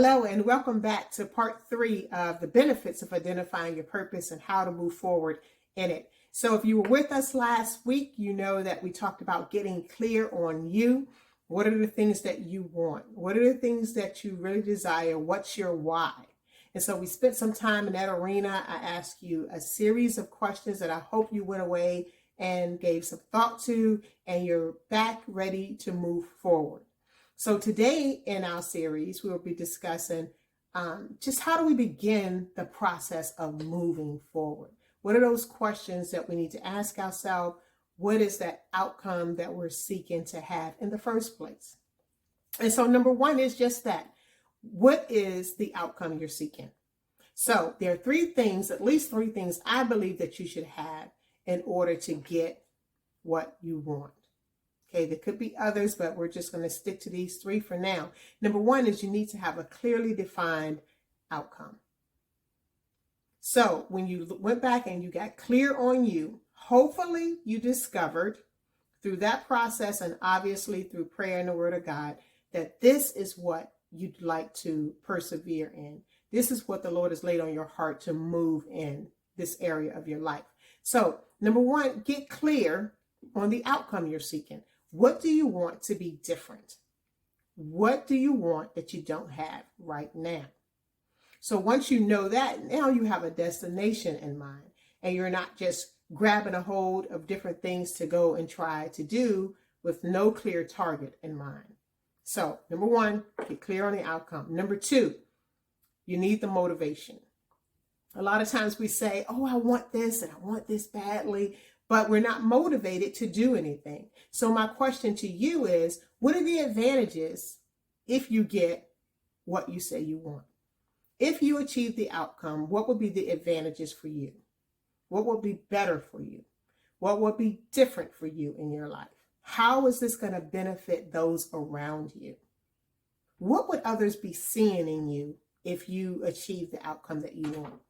Hello and welcome back to part 3 of the benefits of identifying your purpose and how to move forward in it. So if you were with us last week, you know that we talked about getting clear on you. What are the things that you want? What are the things that you really desire? What's your why? And so we spent some time in that arena. I asked you a series of questions that I hope you went away and gave some thought to, and you're back ready to move forward. So today in our series, we will be discussing just how do we begin the process of moving forward? What are those questions that we need to ask ourselves? What is that outcome that we're seeking to have in the first place? And so number one is just that. What is the outcome you're seeking? So there are three things, at least three things I believe that you should have in order to get what you want. Okay, there could be others, but we're just going to stick to these three for now. Number one is you need to have a clearly defined outcome. So when you went back and you got clear on you, hopefully you discovered through that process and obviously through prayer and the Word of God that this is what you'd like to persevere in. This is what the Lord has laid on your heart to move in this area of your life. So number one, get clear on the outcome you're seeking. What do you want to be different? What do you want that you don't have right now? So once you know that, now you have a destination in mind, and you're not just grabbing a hold of different things to go and try to do with no clear target in mind. So number one, get clear on the outcome. Number two, you need the motivation. A lot of times we say, oh, I want this and I want this badly, but we're not motivated to do anything. So my question to you is, what are the advantages if you get what you say you want? If you achieve the outcome, what would be the advantages for you? What would be better for you? What would be different for you in your life? How is this going to benefit those around you? What would others be seeing in you if you achieve the outcome that you want?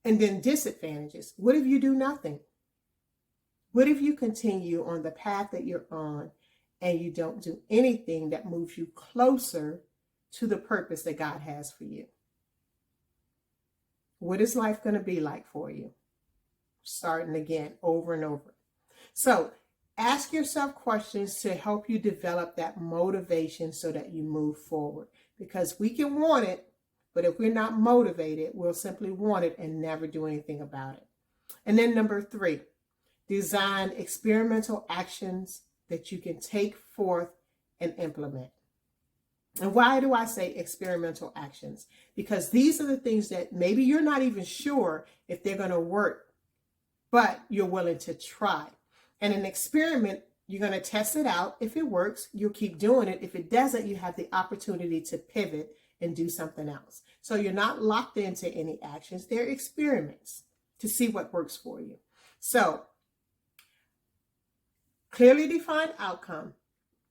And then disadvantages. What if you do nothing? What if you continue on the path that you're on and you don't do anything that moves you closer to the purpose that God has for you? What is life going to be like for you? Starting again, over and over. So ask yourself questions to help you develop that motivation so that you move forward. Because we can want it, but if we're not motivated, we'll simply want it and never do anything about it. And then number three, design experimental actions that you can take forth and implement. And why do I say experimental actions? Because these are the things that maybe you're not even sure if they're going to work, but you're willing to try. And an experiment, you're going to test it out. If it works, you'll keep doing it. If it doesn't, you have the opportunity to pivot and do something else. So you're not locked into any actions. They're experiments to see what works for you. So clearly defined outcome,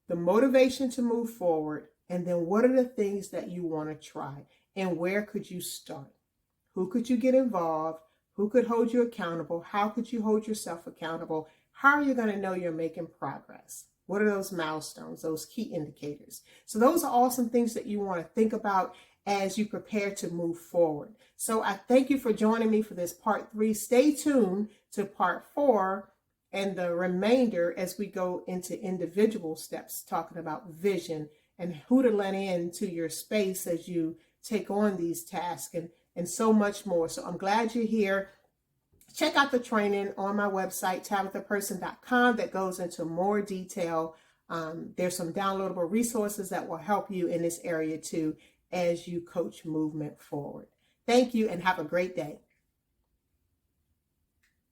the motivation to move forward, and then what are the things that you want to try and where could you start? Who could you get involved? Who could hold you accountable? How could you hold yourself accountable? How are you going to know you're making progress? What are those milestones, those key indicators? So those are all some things that you want to think about as you prepare to move forward. So I thank you for joining me for this part 3. Stay tuned to part 4 and the remainder as we go into individual steps, talking about vision and who to let into your space as you take on these tasks and so much more. So I'm glad you're here. Check out the training on my website, tabithaperson.com, that goes into more detail. There's some downloadable resources that will help you in this area too as you coach movement forward. Thank you and have a great day.